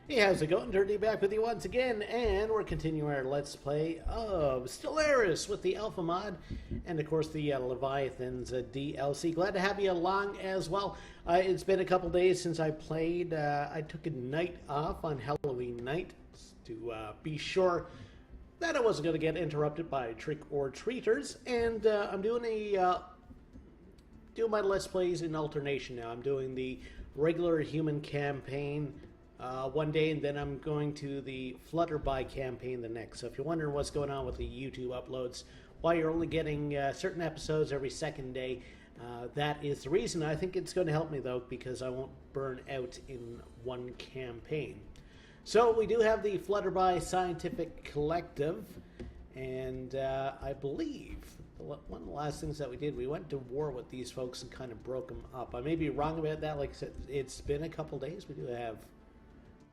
Hey, how's it going? Durinde back with you once again, and we're continuing our Let's Play of Stellaris with the Alphamod, and of course the Leviathan's DLC. Glad to have you along as well. It's been a couple days since I played. I took a night off on Halloween night to be sure that I wasn't going to get interrupted by trick-or-treaters, and I'm doing my Let's Plays in alternation now. I'm doing the regular human campaign one day, and then I'm going to the Flutterby campaign the next. So if you're wondering what's going on with the YouTube uploads, why you're only getting certain episodes every second day, that is the reason. I think it's going to help me, though, because I won't burn out in one campaign. So we do have the Flutterby Scientific Collective, and I believe one of the last things that we did, we went to war with these folks and kind of broke them up. I may be wrong about that. Like I said, it's been a couple days. We do have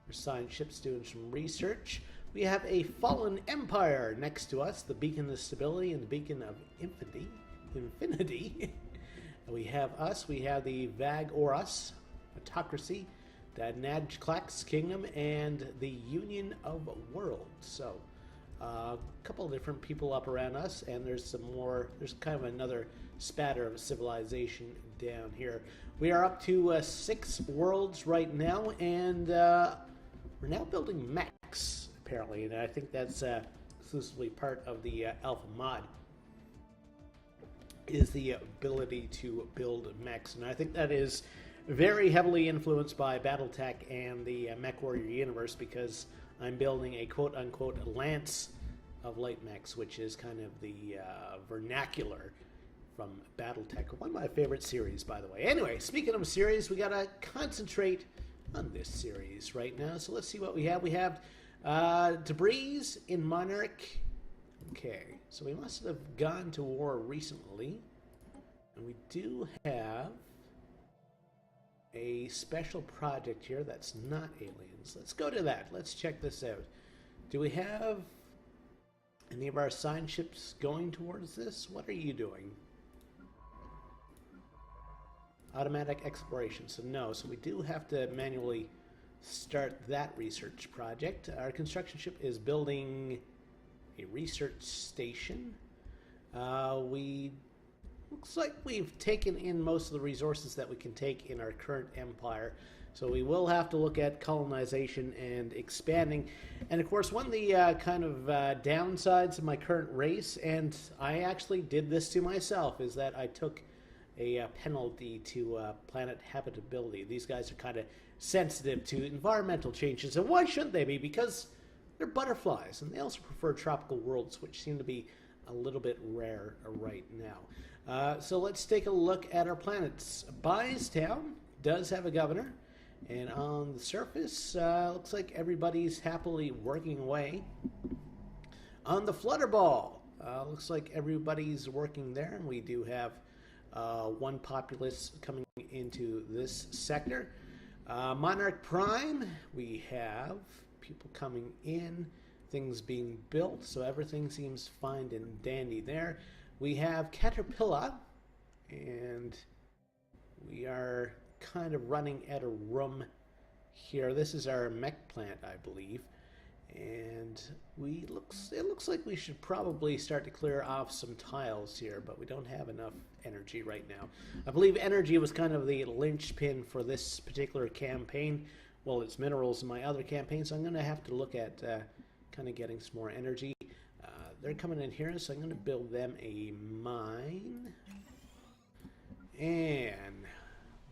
our science ships doing some research. We have a fallen empire next to us, the beacon of stability and the beacon of infinity. We have us. We have the Vag-Oros autocracy, the Najklax kingdom, and the Union of Worlds. So a couple of different people up around us, and there's some more. There's kind of another spatter of civilization down here. We are up to 6 worlds right now, and we're now building mechs, apparently, and I think that's exclusively part of the Alphamod, is the ability to build mechs, and I think that is very heavily influenced by BattleTech and the MechWarrior universe, because I'm building a quote-unquote Lance of Light Mechs, which is kind of the vernacular from BattleTech. One of my favorite series, by the way. Anyway, speaking of series, we gotta concentrate on this series right now. So let's see what we have. We have debris in Monarch. Okay, so we must have gone to war recently. And we do have a special project here that's not aliens. Let's go to that. Let's check this out. Do we have any of our science ships going towards this? What are you doing? Automatic exploration. So no. So we do have to manually start that research project. Our construction ship is building a research station. Looks like we've taken in most of the resources that we can take in our current empire. So we will have to look at colonization and expanding. And of course, one of the kind of downsides of my current race, and I actually did this to myself, is that I took a penalty to planet habitability. These guys are kind of sensitive to environmental changes. And why shouldn't they be? Because they're butterflies, and they also prefer tropical worlds, which seem to be a little bit rare right now. So let's take a look at our planets. Bystown does have a governor, and on the surface, looks like everybody's happily working away. On the Flutterball, looks like everybody's working there, and we do have one populace coming into this sector. Monarch Prime, we have people coming in, things being built, so everything seems fine and dandy there. We have Caterpillar, and we are kind of running out of room here. This is our mech plant, I believe, and it looks like we should probably start to clear off some tiles here, but we don't have enough energy right now. I believe energy was kind of the linchpin for this particular campaign. Well, it's minerals in my other campaign, so I'm going to have to look at kind of getting some more energy. They're coming in here, so I'm going to build them a mine. And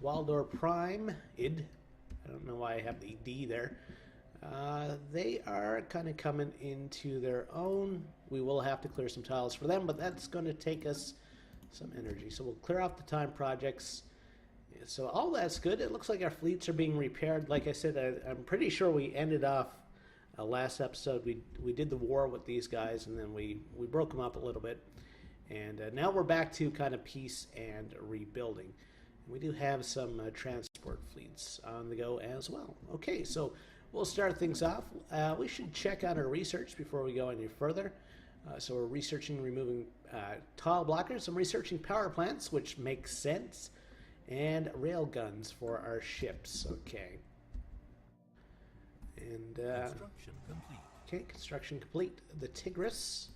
Waldor Prime, id, I don't know why I have the D there. They are kind of coming into their own. We will have to clear some tiles for them, but that's going to take us some energy. So we'll clear off the time projects. So all that's good. It looks like our fleets are being repaired. Like I said, I'm pretty sure we ended off last episode. We did the war with these guys, and then we broke them up a little bit. And now we're back to kind of peace and rebuilding. We do have some transport fleets on the go as well. Okay, so we'll start things off. We should check out our research before we go any further. So we're researching removing tile blockers. I'm researching power plants, which makes sense, and rail guns for our ships. Okay. And Construction complete. okay, construction complete. The Tigris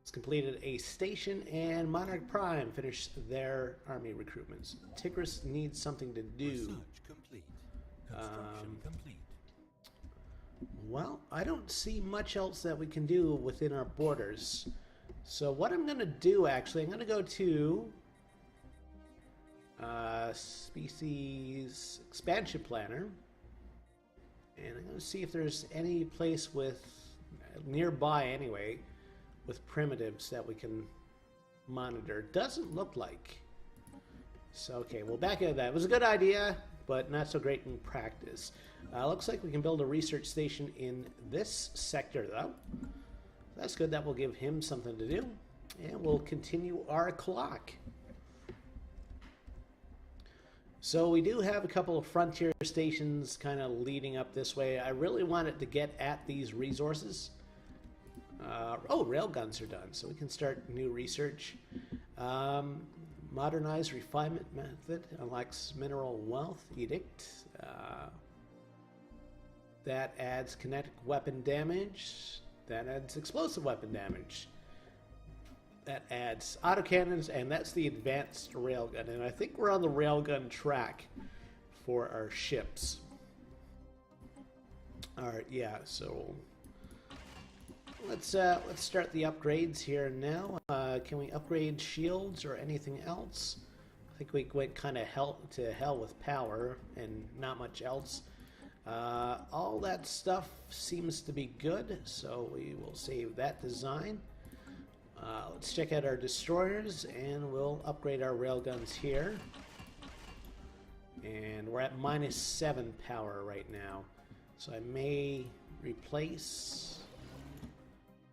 has completed a station, and Monarch Prime finished their army recruitments. Tigris needs something to do. Research complete. Construction complete. Well, I don't see much else that we can do within our borders. So what I'm going to do, actually, I'm going to go to Species Expansion Planner. And I'm going to see if there's any place with, nearby anyway, with primitives that we can monitor. Doesn't look like. So, okay, we'll back out of that. It was a good idea, but not so great in practice. Looks like we can build a research station in this sector, though. That's good. That will give him something to do. And we'll continue our clock. So we do have a couple of frontier stations kind of leading up this way. I really wanted to get at these resources. Oh, railguns are done, so we can start new research. Modernized refinement method unlocks mineral wealth edict. That adds kinetic weapon damage. That adds explosive weapon damage. That adds autocannons, and that's the advanced railgun. And I think we're on the railgun track for our ships. Alright, yeah, so let's start the upgrades here now. Can we upgrade shields or anything else? I think we went kind of to hell with power and not much else. All that stuff seems to be good, so we will save that design. Let's check out our destroyers, and we'll upgrade our railguns here. And we're at -7 power right now, so I may replace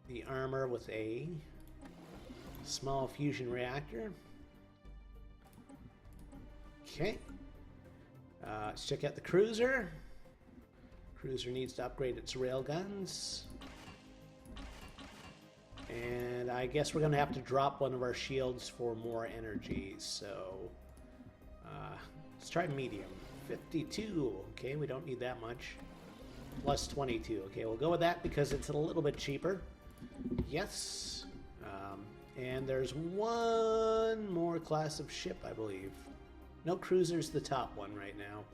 the armor with a small fusion reactor. Okay. Let's check out the cruiser. Cruiser needs to upgrade its railguns. And I guess we're going to have to drop one of our shields for more energy. So let's try medium. 52. Okay, we don't need that much. Plus 22. Okay, we'll go with that because it's a little bit cheaper. Yes. And there's one more class of ship, I believe. No, cruiser's the top one right now.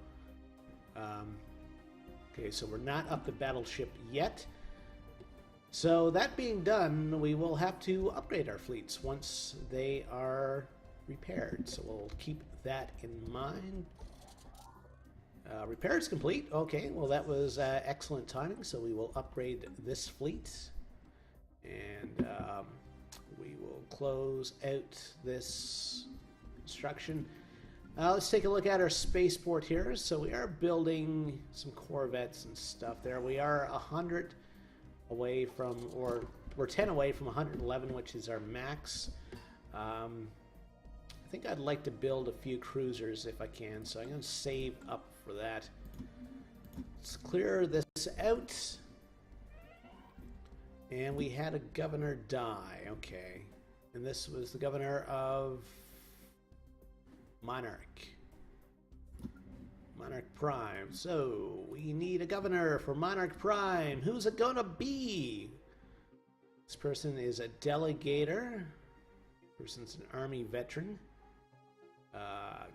Okay, so we're not up to battleship yet. So that being done, we will have to upgrade our fleets once they are repaired. So we'll keep that in mind. Repairs complete. Okay, well that was excellent timing. So we will upgrade this fleet. And we will close out this construction. Let's take a look at our spaceport here. So we are building some corvettes and stuff there. We are 100 away from, or we're 10 away from 111, which is our max. I think I'd like to build a few cruisers if I can, so I'm going to save up for that. Let's clear this out. And we had a governor die, okay. And this was the governor of Monarch Prime. So we need a governor for Monarch Prime. Who's it gonna be? This person is a delegator. Person's an army veteran.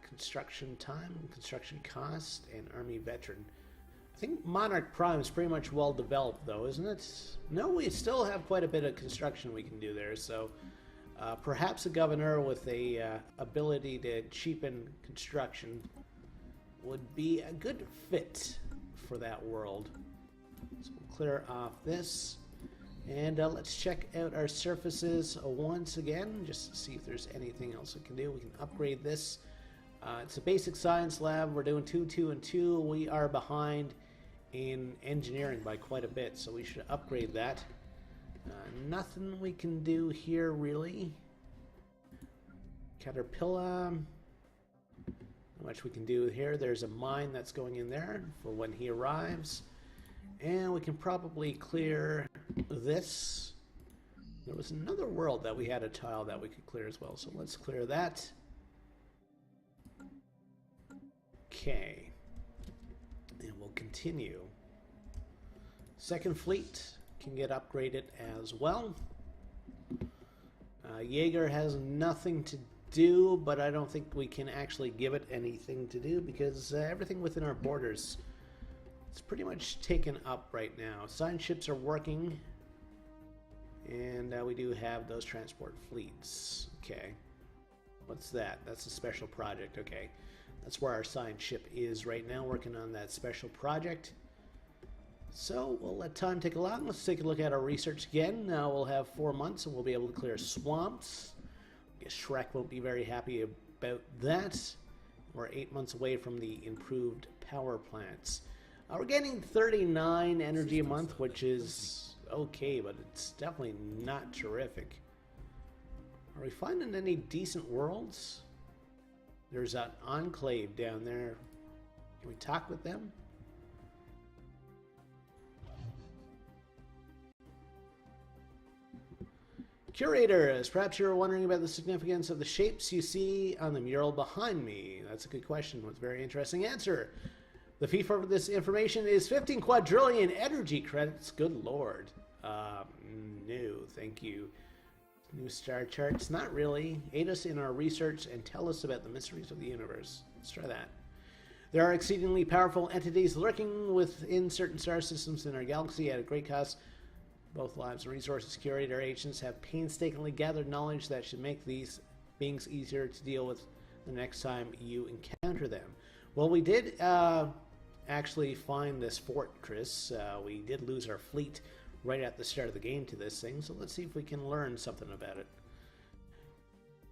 Construction time, construction cost, and army veteran. I think Monarch Prime is pretty much well developed, though, isn't it? No, we still have quite a bit of construction we can do there. So perhaps a governor with a ability to cheapen construction would be a good fit for that world. So we'll clear off this. And let's check out our surfaces once again, just to see if there's anything else we can do. We can upgrade this. It's a basic science lab. We're doing 2, 2, and 2. We are behind in engineering by quite a bit, so we should upgrade that. Nothing we can do here, really. Caterpillar. Not much we can do here. There's a mine that's going in there for when he arrives. And we can probably clear this. There was another world that we had a tile that we could clear as well, so let's clear that. Okay. And we'll continue. Second fleet can get upgraded as well. Jaeger has nothing to do, but I don't think we can actually give it anything to do because everything within our borders is pretty much taken up right now. Science ships are working, and we do have those transport fleets. Okay. What's that? That's a special project. Okay. That's where our science ship is right now, working on that special project. So we'll let time take along. Let's take a look at our research again. Now we'll have 4 months and we'll be able to clear swamps. I guess Shrek won't be very happy about that. We're 8 months away from the improved power plants. We're getting 39 energy a month, which is okay, but it's definitely not terrific. Are we finding any decent worlds? There's an enclave down there. Can we talk with them? Curators, perhaps you're wondering about the significance of the shapes you see on the mural behind me. That's a good question with a very interesting answer. The fee for this information is 15 quadrillion energy credits. Good lord. No, thank you. New star charts? Not really. Aid us in our research and tell us about the mysteries of the universe. Let's try that. There are exceedingly powerful entities lurking within certain star systems in our galaxy at a great cost. Both Lives and Resources Curator agents have painstakingly gathered knowledge that should make these beings easier to deal with the next time you encounter them. Well, we did actually find this fortress. We did lose our fleet right at the start of the game to this thing, so let's see if we can learn something about it.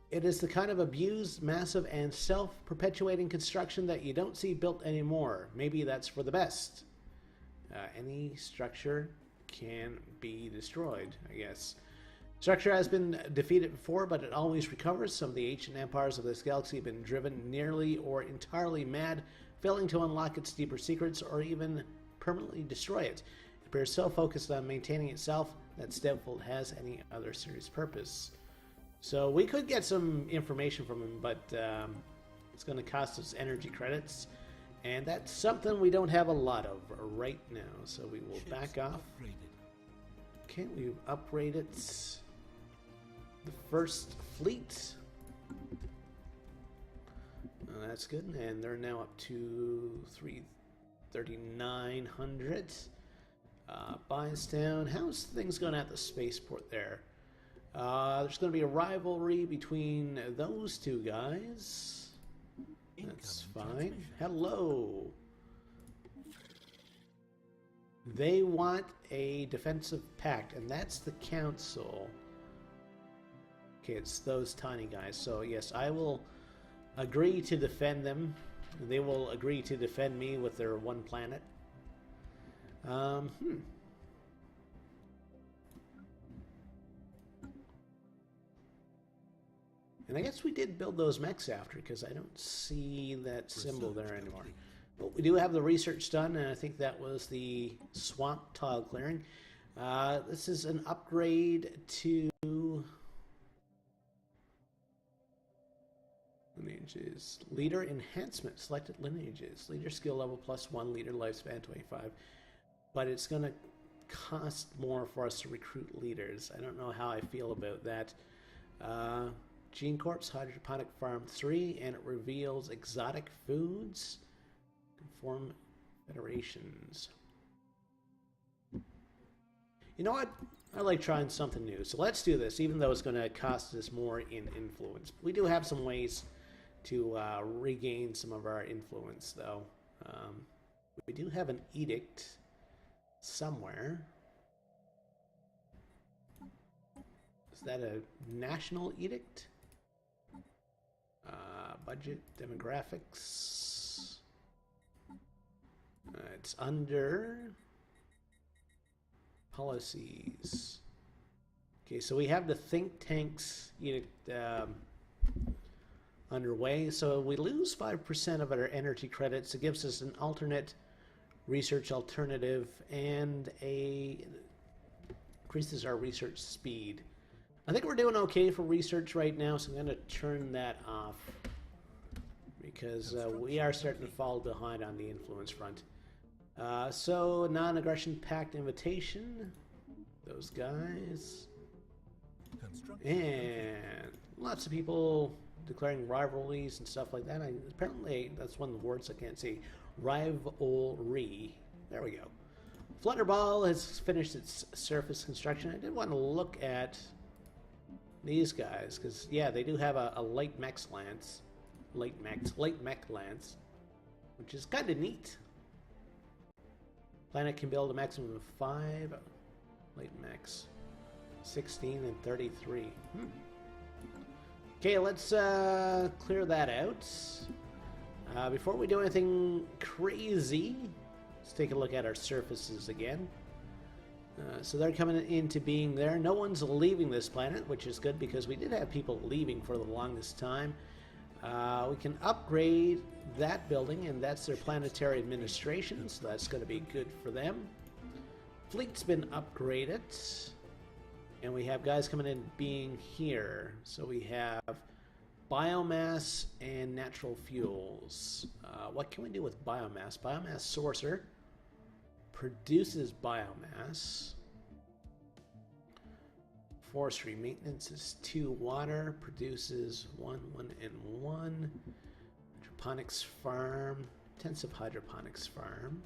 It is the kind of abused, massive, and self-perpetuating construction that you don't see built anymore. Maybe that's for the best. Any structure can be destroyed, I guess. Structure has been defeated before, but it always recovers. Some of the ancient empires of this galaxy have been driven nearly or entirely mad, failing to unlock its deeper secrets or even permanently destroy it. It appears so focused on maintaining itself that it's doubtful it has any other serious purpose. So we could get some information from him, but it's going to cost us energy credits. And that's something we don't have a lot of right now, so we will back off. Okay, we've upgraded the first fleet. That's good, and they're now up to 3,900. Bystown, how's things going at the spaceport there? There's going to be a rivalry between those two guys. That's fine. Hello. They want a defensive pact, and that's the council. Okay, it's those tiny guys. So yes, I will agree to defend them. They will agree to defend me with their one planet. And I guess we did build those mechs after, because I don't see that symbol there anymore. But we do have the research done, and I think that was the swamp tile clearing. This is an upgrade to lineages. Leader enhancement. Selected lineages. Leader skill level +1, leader lifespan 25. But it's going to cost more for us to recruit leaders. I don't know how I feel about that. Gene Corp's Hydroponic Farm 3, and it reveals exotic foods. Conform federations. You know what? I like trying something new. So let's do this, even though it's going to cost us more in influence. We do have some ways to regain some of our influence, though. We do have an edict somewhere. Is that a national edict? Budget, demographics. It's under policies. Okay, so we have the think tanks edict underway. So we lose 5% of our energy credits. It gives us an alternate research alternative and increases our research speed. I think we're doing okay for research right now, so I'm going to turn that off because we are starting to fall behind on the influence front. So, non-aggression pact invitation. Those guys. Construction. And lots of people declaring rivalries and stuff like that. Apparently, that's one of the words I can't say. Rivalry. There we go. Flutterball has finished its surface construction. I did want to look at these guys, because, yeah, they do have a light mech lance. Light mech lance. Which is kind of neat. Planet can build a maximum of 5 light mechs. 16 and 33. Okay, let's clear that out. Before we do anything crazy, let's take a look at our surfaces again. So they're coming into being there. No one's leaving this planet, which is good because we did have people leaving for the longest time. We can upgrade that building, and that's their planetary administration, so that's going to be good for them. Fleet's been upgraded. And we have guys coming in being here. So we have biomass and natural fuels. What can we do with biomass? Biomass sorcerer produces biomass. Forestry maintenance is 2 water, produces 1, 1, and 1. Hydroponics farm, intensive hydroponics farm.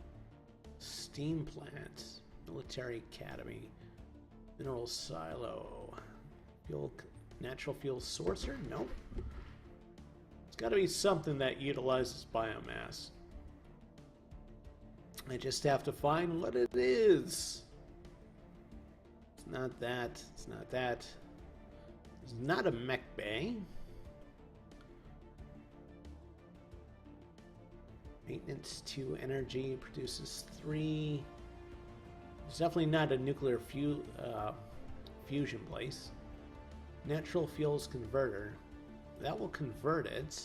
Steam plant, military academy. Mineral silo. Fuel, natural fuel sorcerer? Nope. It's got to be something that utilizes biomass. I just have to find what it is. It's not that. It's not that. It's not a mech bay. Maintenance 2 energy produces 3. It's definitely not a nuclear fusion place. Natural fuels converter. That will convert it.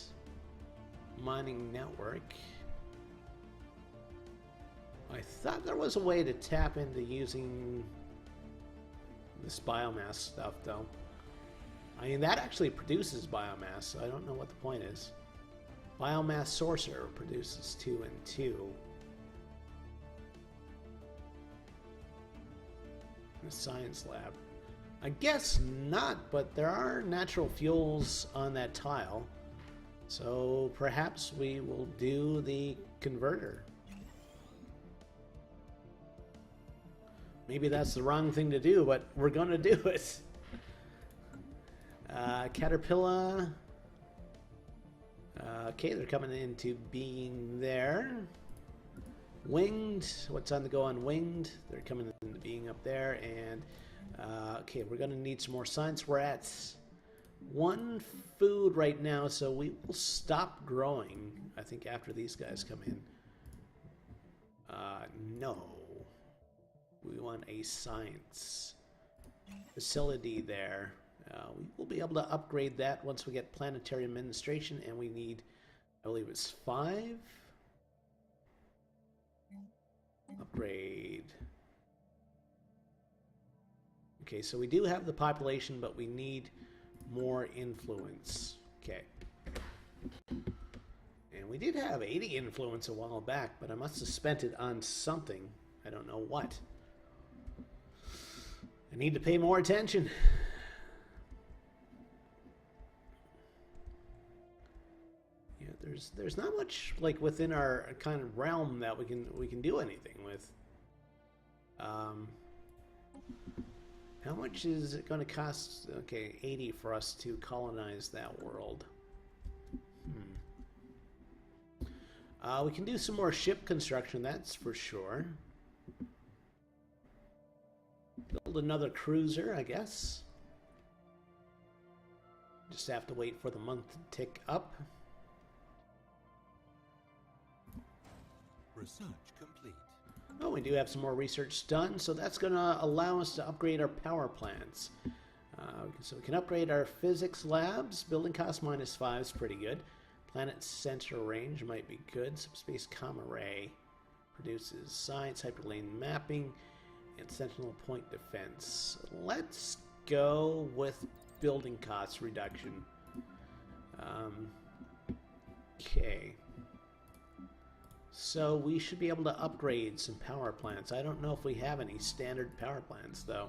Mining network. I thought there was a way to tap into using this biomass stuff, though. I mean, that actually produces biomass, so I don't know what the point is. Biomass sorcerer produces 2 and 2. The science lab. I guess not, but there are natural fuels on that tile. So perhaps we will do the converter. Maybe that's the wrong thing to do, but we're going to do it. Caterpillar. Okay, they're coming into being there. Winged, what's on the go on Winged? They're coming into being up there, and okay, we're going to need some more science. We're at 1 food right now, so we will stop growing, I think, after these guys come in. No. We want a science facility there. We will be able to upgrade that once we get planetary administration, and we need, I believe it's 5. Upgrade. Okay, so we do have the population, but we need more influence. Okay. And we did have 80 influence a while back, but I must have spent it on something. I don't know what. I need to pay more attention. Yeah, there's not much like within our kind of realm that we can do anything with. How much is it going to cost? Okay, 80 for us to colonize that world. We can do some more ship construction, that's for sure. Build another cruiser, I guess. Just have to wait for the month to tick up. Research complete. Oh, we do have some more research done, so that's going to allow us to upgrade our power plants. So we can upgrade our physics labs. Building cost -5 is pretty good. Planet center range might be good. Subspace comm array produces science, hyperlane mapping, and sentinel point defense. Let's go with building cost reduction. Okay. So we should be able to upgrade some power plants. I don't know if we have any standard power plants, though.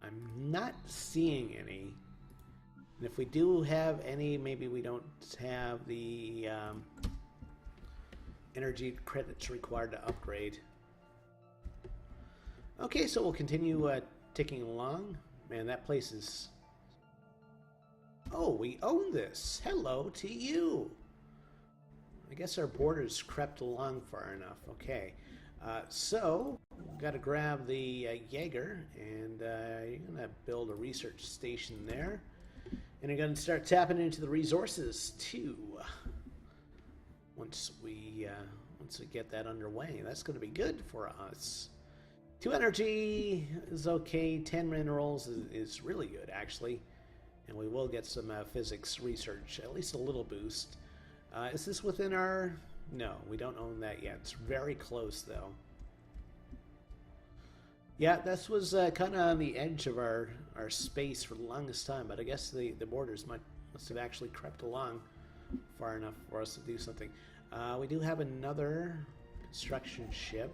I'm not seeing any. And if we do have any, maybe we don't have the energy credits required to upgrade. Okay, so we'll continue ticking along. Man, that place is... Oh, we own this. Hello to you. I guess our borders crept along far enough. Okay. So, we've got to grab the Jaeger, and you're going to build a research station there. And you're going to start tapping into the resources, too. Once we get that underway. That's going to be good for us. 2 energy is okay. 10 minerals is really good, actually. And we will get some physics research, at least a little boost. Is this within our... No, we don't own that yet. It's very close, though. Yeah, this was kind of on the edge of our space for the longest time, but I guess the borders must have actually crept along far enough for us to do something. We do have another construction ship.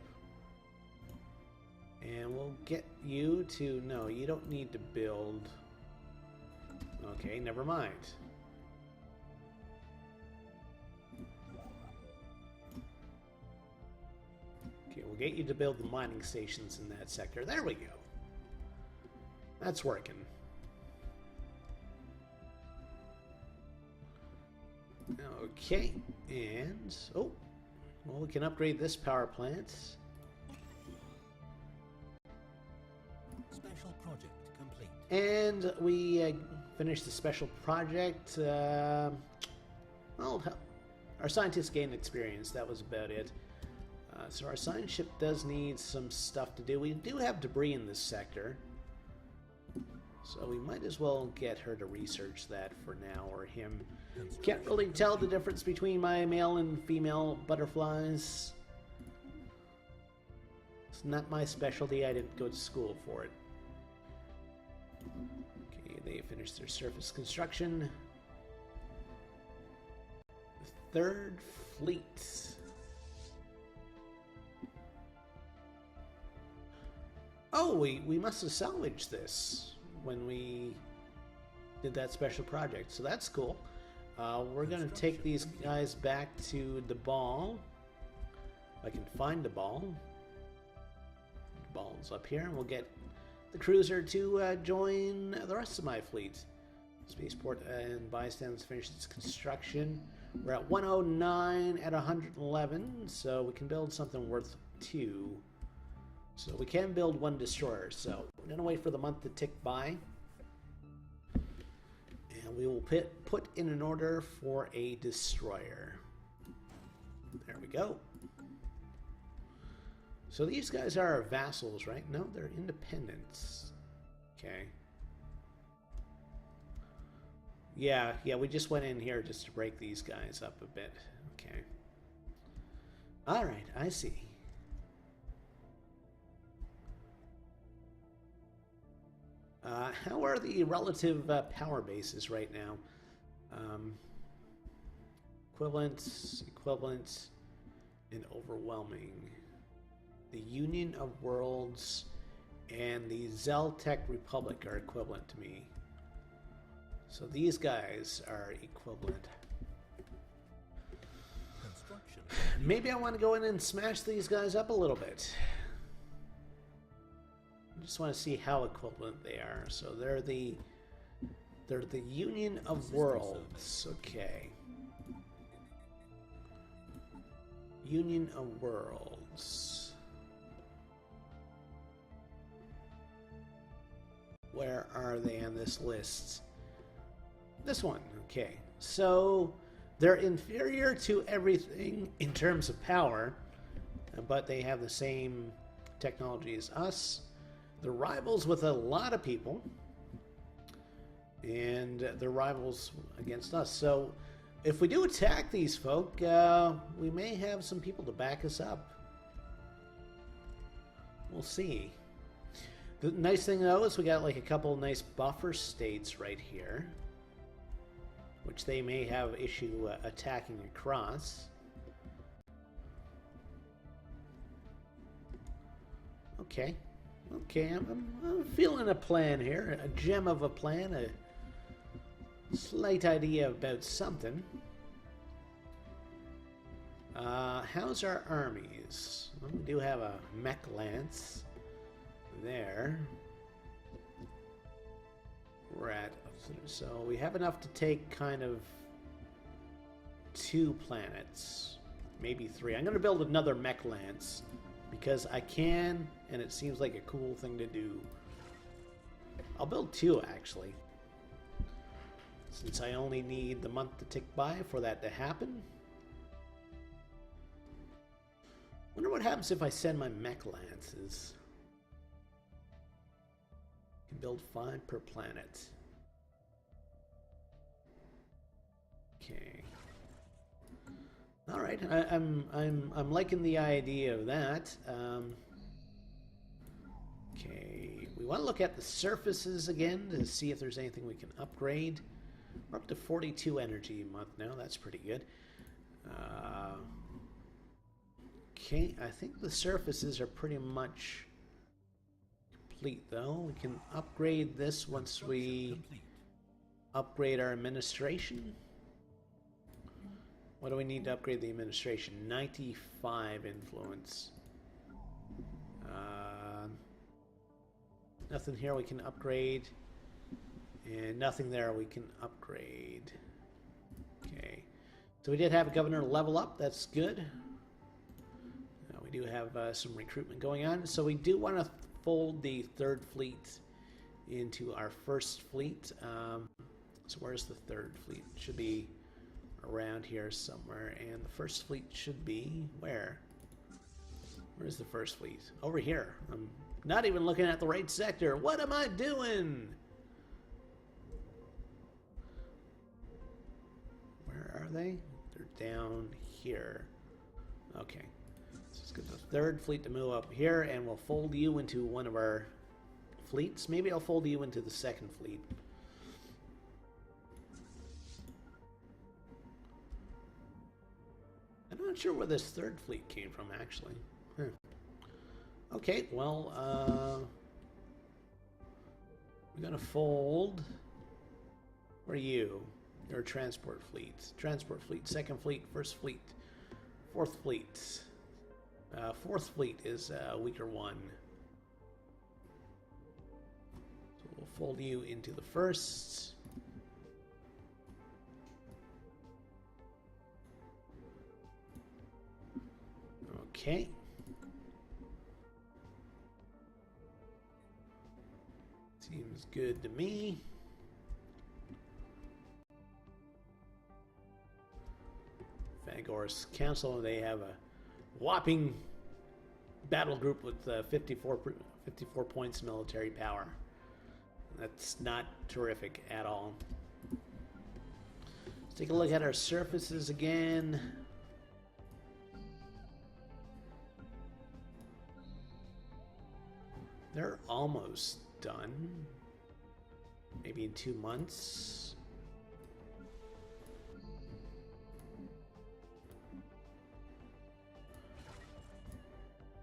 And we'll get you to... No, you don't need to build... Okay, never mind. Okay, we'll get you to build the mining stations in that sector. There we go. That's working. Okay, and... Oh, well, we can upgrade this power plant. Special project complete. And we finished the special project. Well, our scientists gained experience. That was about it. So our science ship does need some stuff to do. We do have debris in this sector. So we might as well get her to research that for now, or him. Can't really tell the difference between my male and female butterflies. It's not my specialty. I didn't go to school for it. Okay, they finished their surface construction. The 3rd Fleet. Oh, we must have salvaged this when we did that special project, so that's cool. We're going to take these guys back to the ball. If I can find the ball. The ball's up here, and we'll get the cruiser to join the rest of my fleet. Spaceport and Bystands finished its construction. We're at 109 at 111, so we can build something worth 2. So we can build 1 destroyer. So we're going to wait for the month to tick by. And we will put in an order for a destroyer. There we go. So these guys are our vassals, right? No, they're independents. Okay. Yeah, we just went in here just to break these guys up a bit. Okay. Alright, I see. How are the relative power bases right now? Equivalent, and overwhelming. The Union of Worlds and the Zeltec Republic are equivalent to me. So these guys are equivalent. Maybe I want to go in and smash these guys up a little bit. I just want to see how equivalent they are. So they're the Union of Worlds. Okay. Union of Worlds. Where are they on this list? This one. Okay. So they're inferior to everything in terms of power, but they have the same technology as us. They're rivals with a lot of people, and they're rivals against us. So if we do attack these folk, we may have some people to back us up. We'll see. The nice thing, though, is we got like a couple nice buffer states right here. which they may have issue attacking across. Okay. Okay, I'm feeling a plan here. A gem of a plan, a slight idea about something. How's our armies? Well, we do have a mech lance there. We're at, so we have enough to take kind of 2 planets, maybe 3. I'm going to build another mech lance because I can, and it seems like a cool thing to do. I'll build 2 actually, since I only need the month to tick by for that to happen. Wonder what happens if I send my mech lances. Can build 5 per planet. Okay. All right. I'm liking the idea of that. Okay. We want to look at the surfaces again to see if there's anything we can upgrade. We're up to 42 energy a month now. That's pretty good. Okay, I think the surfaces are pretty much complete, though. We can upgrade this once we upgrade our administration. What do we need to upgrade the administration? 95 influence. Nothing here we can upgrade. And nothing there we can upgrade. Okay. So we did have a governor level up. That's good. We do have some recruitment going on. So we do want to fold the 3rd fleet into our 1st fleet. So where's the 3rd fleet? It should be around here somewhere. And the 1st fleet should be where? Where's the 1st fleet? Over here. I'm not even looking at the right sector. What am I doing? Where are they? They're down here. Okay. So let's get the 3rd fleet to move up here, and we'll fold you into one of our fleets. Maybe I'll fold you into the 2nd fleet. I'm not sure where this 3rd fleet came from, actually. Okay, well, we're going to fold. Where are you? You're a transport fleet. Transport fleet, 2nd fleet, 1st fleet, 4th fleet. 4th fleet is a weaker one. So we'll fold you into the 1st. Okay. Seems good to me. Fagor's Council, they have a whopping battle group with 54 points military power. That's not terrific at all. Let's take a look at our surfaces again. They're almost done. Maybe in 2 months.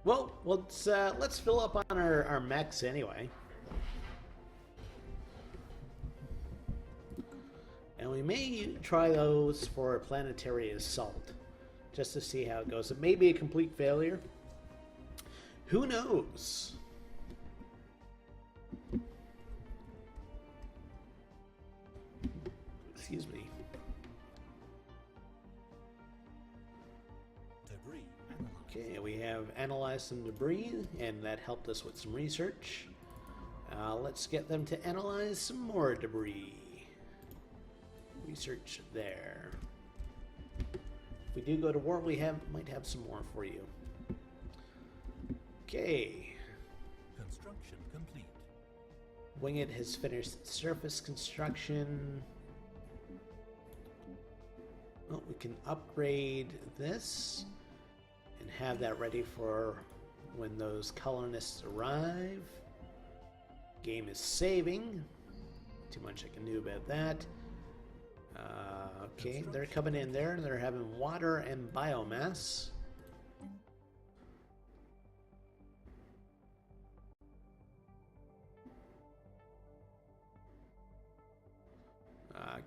Well, let's fill up on our mechs anyway. And we may try those for a planetary assault, just to see how it goes. It may be a complete failure. Who knows? Excuse me. Debris. Okay, we have analyzed some debris, and that helped us with some research. Let's get them to analyze some more debris. Research there. If we do go to war, we might have some more for you. Okay. Construction complete. Winged has finished surface construction. Well, we can upgrade this and have that ready for when those colonists arrive. Game is saving. Too much I can do about that. Okay, they're coming in there and they're having water and biomass.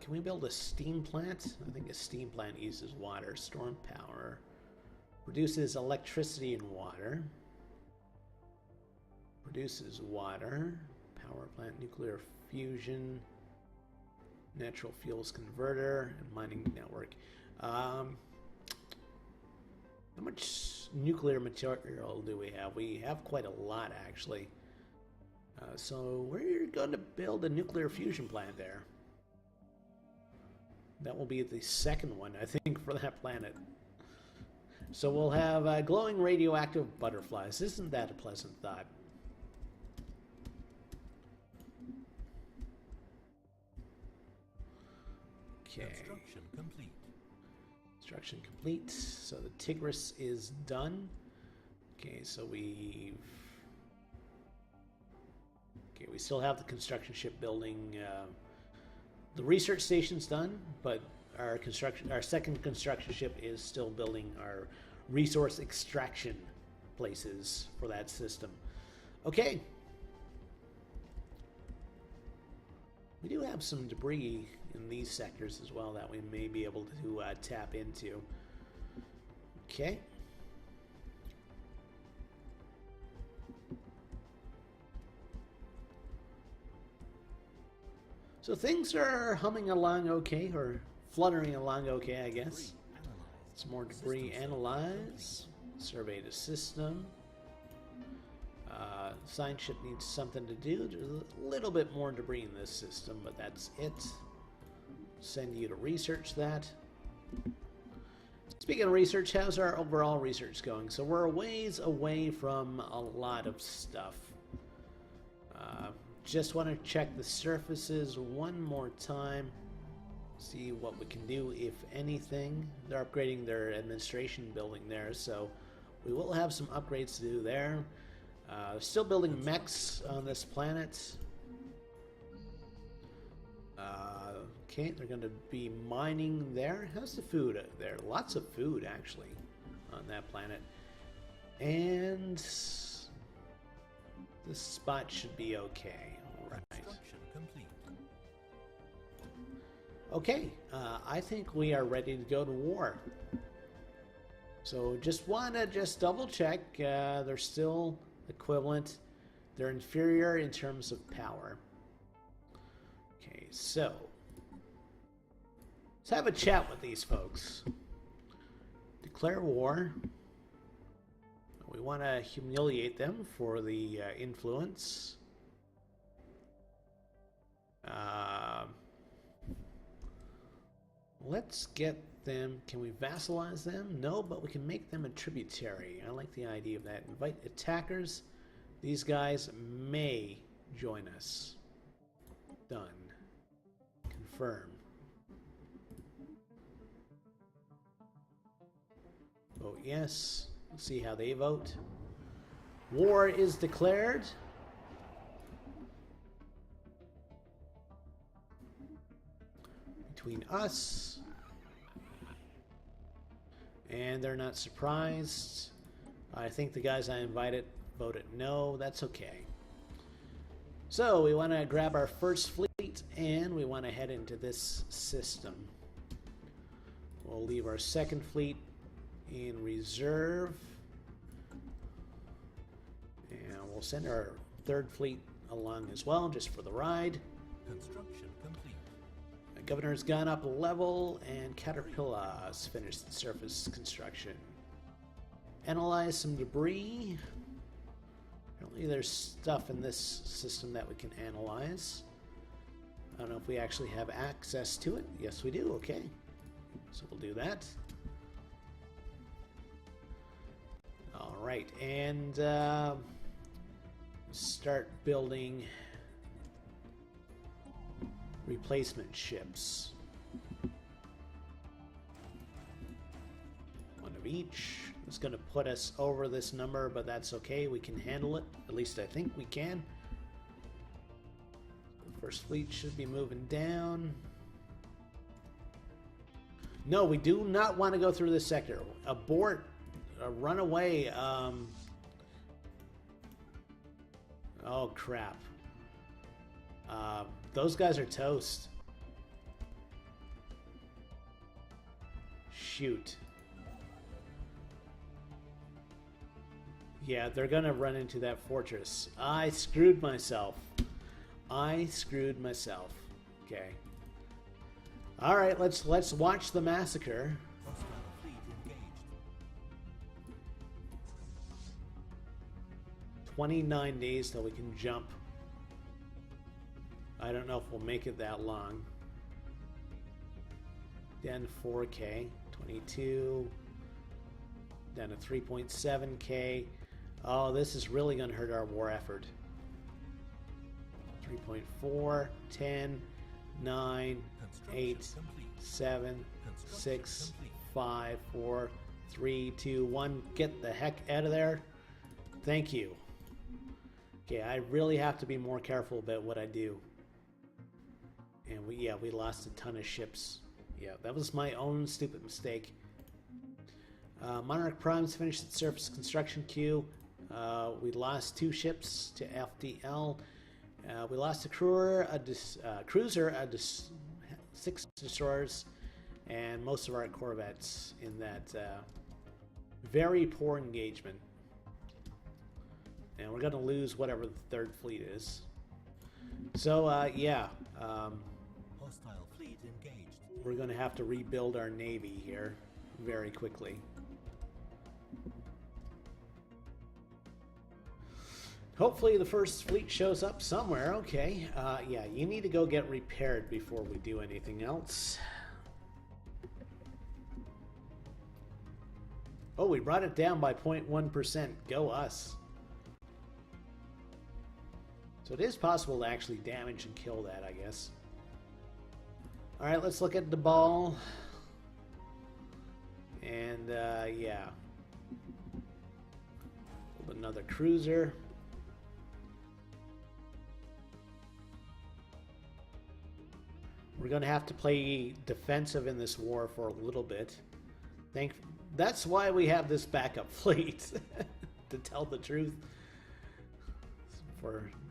Can we build a steam plant? I think a steam plant uses water. Storm power. Produces electricity and water. Produces water. Power plant, nuclear fusion. Natural fuels converter. And mining network. How much nuclear material do we have? We have quite a lot, actually. So we're going to build a nuclear fusion plant there. That will be the second one, I think, for that planet. So we'll have glowing radioactive butterflies. Isn't that a pleasant thought? Okay. Construction complete. Construction complete. So the Tigris is done. Okay, so we still have the construction ship building. The research station's done, but our second construction ship is still building our resource extraction places for that system. Okay. We do have some debris in these sectors as well that we may be able to tap into. Okay. So things are humming along okay, or fluttering along okay, I guess. Some more debris analyze. Survey the system. Science ship needs something to do. There's a little bit more debris in this system, but that's it. Send you to research that. Speaking of research, how's our overall research going? So we're a ways away from a lot of stuff. Just want to check the surfaces one more time. See what we can do, if anything. They're upgrading their administration building there, so we will have some upgrades to do there. Still building mechs on this planet. Okay, they're going to be mining there. How's the food there? Lots of food, actually, on that planet. And this spot should be okay. All right. Construction complete. Okay, I think we are ready to go to war. So just want to double check. They're still equivalent. They're inferior in terms of power. Okay, so let's have a chat with these folks. Declare war. We want to humiliate them for the influence. Let's get them. Can we vassalize them? No, but we can make them a tributary. I like the idea of that. Invite attackers. These guys may join us. Done. Confirm. Vote yes. Let's see how they vote. War is declared. Between us. And they're not surprised. I think the guys I invited voted no. That's okay. So we want to grab our first fleet and we want to head into this system. We'll leave our second fleet in reserve. And we'll send our third fleet along as well, just for the ride. Construction complete. The governor's gone up a level, and Caterpillar's finished the surface construction. Analyze some debris. Apparently there's stuff in this system that we can analyze. I don't know if we actually have access to it. Yes, we do. Okay. So we'll do that. All right, and start building replacement ships. One of each. It's going to put us over this number, but that's okay. We can handle it. At least I think we can. The first fleet should be moving down. No, we do not want to go through this sector. Abort. Run away. Oh, crap. Those guys are toast. Shoot. Yeah, they're gonna run into that fortress. I screwed myself. I screwed myself. Okay. All right, let's watch the massacre. Hostile fleet engaged. 29 days till we can jump. I don't know if we'll make it that long. Then 4K, 22, down to 3.7K. Oh, this is really going to hurt our war effort. 3.4, 10, 9, 8, 7, 6, 5, 4, 3, 2, 1. Get the heck out of there. Thank you. Okay, I really have to be more careful about what I do. And we lost a ton of ships. Yeah, that was my own stupid mistake. Monarch Prime's finished its surface construction queue. We lost 2 ships to FDL. We lost a cruiser, 6 destroyers, and most of our corvettes in that very poor engagement. And we're going to lose whatever the 3rd fleet is. So, yeah. Hostile fleet engaged. We're going to have to rebuild our navy here very quickly. Hopefully the 1st fleet shows up somewhere. Okay. Yeah, you need to go get repaired before we do anything else. Oh, we brought it down by 0.1%. Go us. So it is possible to actually damage and kill that, I guess. Alright, let's look at the ball. And, yeah. Another cruiser. We're going to have to play defensive in this war for a little bit. That's why we have this backup fleet, to tell the truth.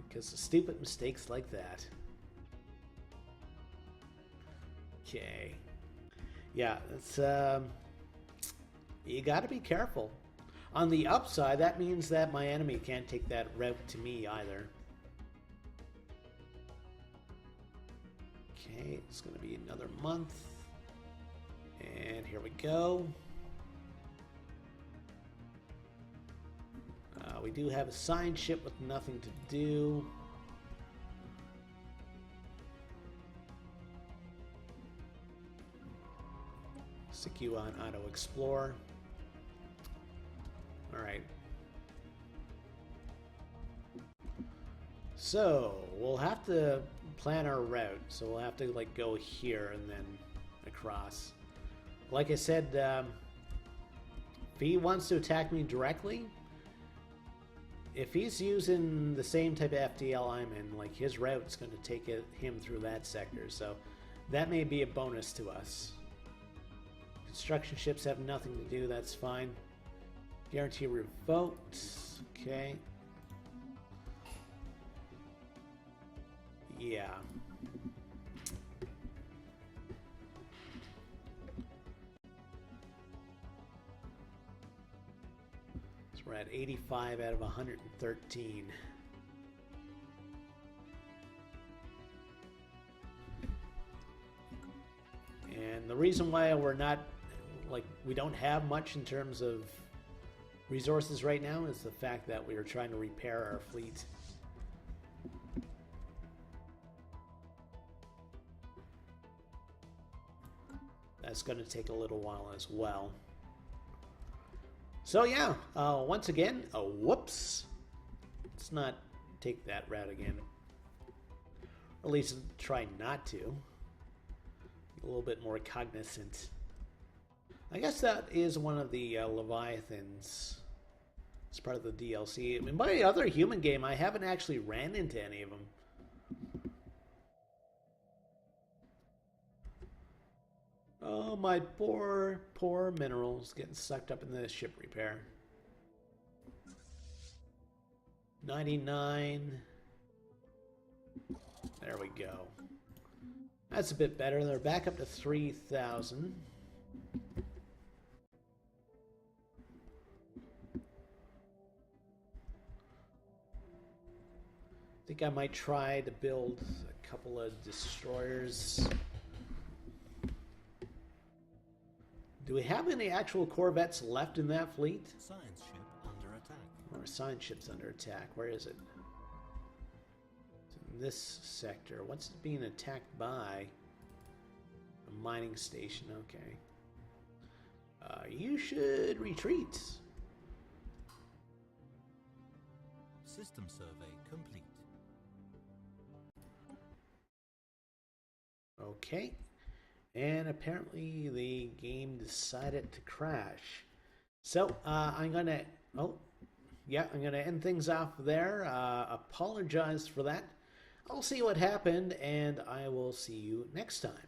Because of stupid mistakes like that. Okay. Yeah, it's you got to be careful. On the upside, that means that my enemy can't take that route to me either. Okay, it's going to be another month. And here we go. We do have a signed ship with nothing to do. Stick you on Auto Explore. Alright. So, we'll have to plan our route. So we'll have to like go here and then across. Like I said, if he wants to attack me directly, if he's using the same type of FDL I'm in, like his route's going to take him through that sector. So that may be a bonus to us. Construction ships have nothing to do, that's fine. Guarantee revoked. Okay. Yeah. So we're at 85 out of 113. And the reason why we're not, like, we don't have much in terms of resources right now is the fact that we are trying to repair our fleet. That's going to take a little while as well. So yeah, once again, whoops. Let's not take that route again. Or at least try not to. A little bit more cognizant. I guess that is one of the Leviathans. It's part of the DLC. In my other human game, I haven't actually ran into any of them. Oh, my poor, poor minerals getting sucked up in the ship repair. 99. There we go. That's a bit better. They're back up to 3,000. I think I might try to build a couple of destroyers. Do we have any actual corvettes left in that fleet? Science ship under attack. Or science ship's under attack. Where is it? It's in this sector. What's it being attacked by? A mining station. Okay. You should retreat. System survey complete. Okay. And apparently the game decided to crash. So I'm gonna I'm gonna end things off there. Apologize for that. I'll see what happened, and I will see you next time.